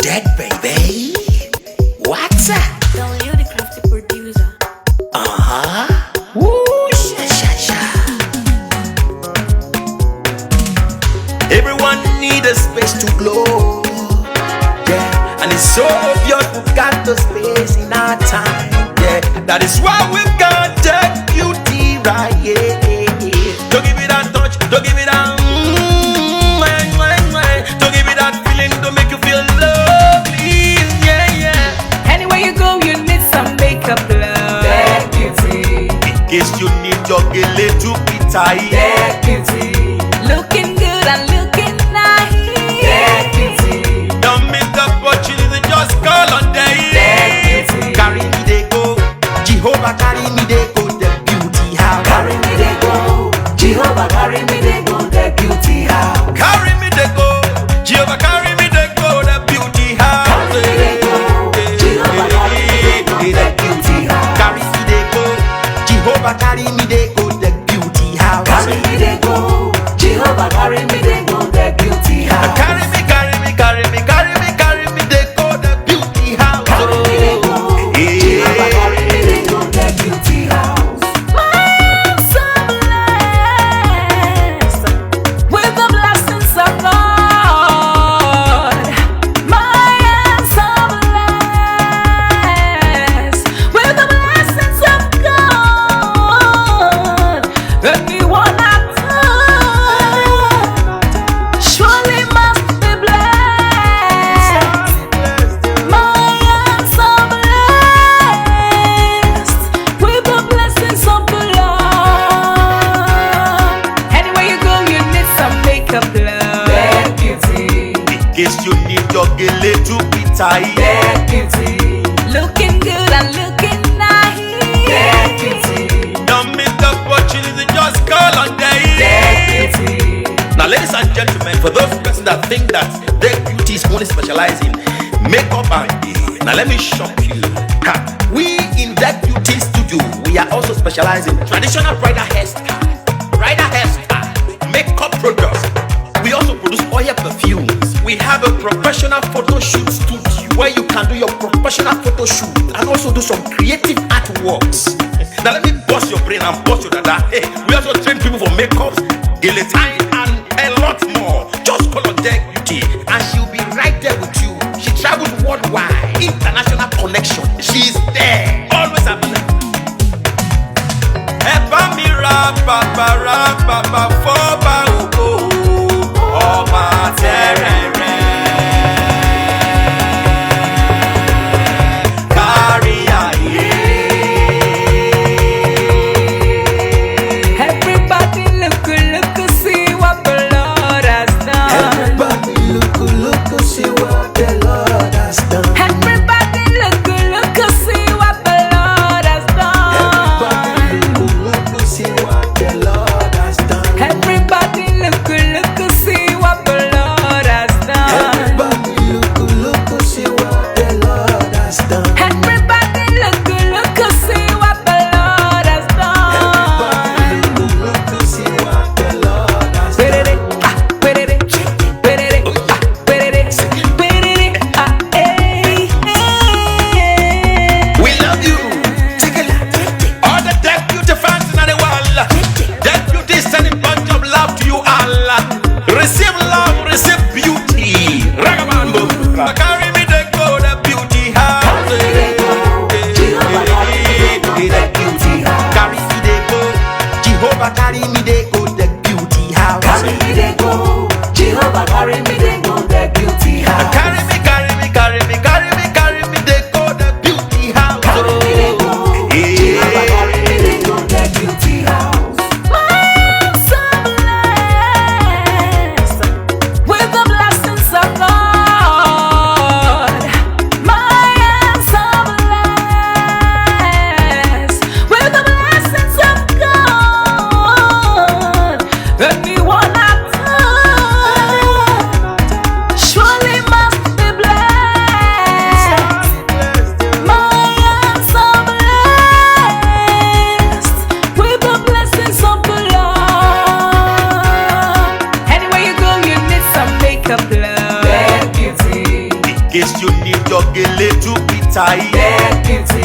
dead, baby. What's up? Don't you the crafty producer? Woo, sha. Everyone need a space to glow. Yeah, and it's so obvious we've got the space in our time. Yeah, that is why we've got that beauty right. Yeah. Don't give it that touch, don't give it that. Don't give it that feeling, don't make you feel lovely. Yeah. Anywhere you go, you need some makeup, love. That beauty, In case you need your gele to be tight. that beauty, Looking good and looking nice. that beauty, Don't miss the opportunity, just call on that day. beauty. Carry me they go, Jehovah carry me they go, the beauty house. Carry me they go, Jehovah carry me they go, the beauty house. Carry me they go, Jehovah carry me they go, the beauty house. Carry me they go, Jehovah carry me they go, the beauty house. Carry me they go, Jehovah carry me they go, the beauty house. Carry me they go, Jehovah carry me they go, the beauty house. Carry me they go, the beauty house. Carry me they go, Jehovah carry me they go, the beauty house. I'm so blessed with the blessings of God. My am so blessed with the blessings of God. Anyone I touch surely must be blessed. My am so blessed with the blessings of the Lord. Anywhere you go, you need some makeup, love. That beauty, In case you need your gele to be tight. that beauty, Looking good and looking nice. that beauty, Don't miss the opportunity, just call on that day. beauty. Now, ladies and gentlemen, for those persons that think that their beauty is only specialized in makeup and hair, now let me shock you. Ha. We in that beauty studio, we are also specialized in traditional bridal hairstyle, makeup products. We also produce oil perfumes. We have a professional photo shoot studio where you can do your professional photo shoot and also do some creative artworks. Now let me bust your brain and bust your dada. Hey, we also train people for makeups, guillotine, and a lot more. Just call on Deck Beauty and she'll be right there with you. She travels worldwide, international connection. She's there, always available. Eba mi ra baba foba ogo ọba terere kárí ayé. Everybody look, see what the Lord has done. Everybody you need your gele to be tied. Get beauty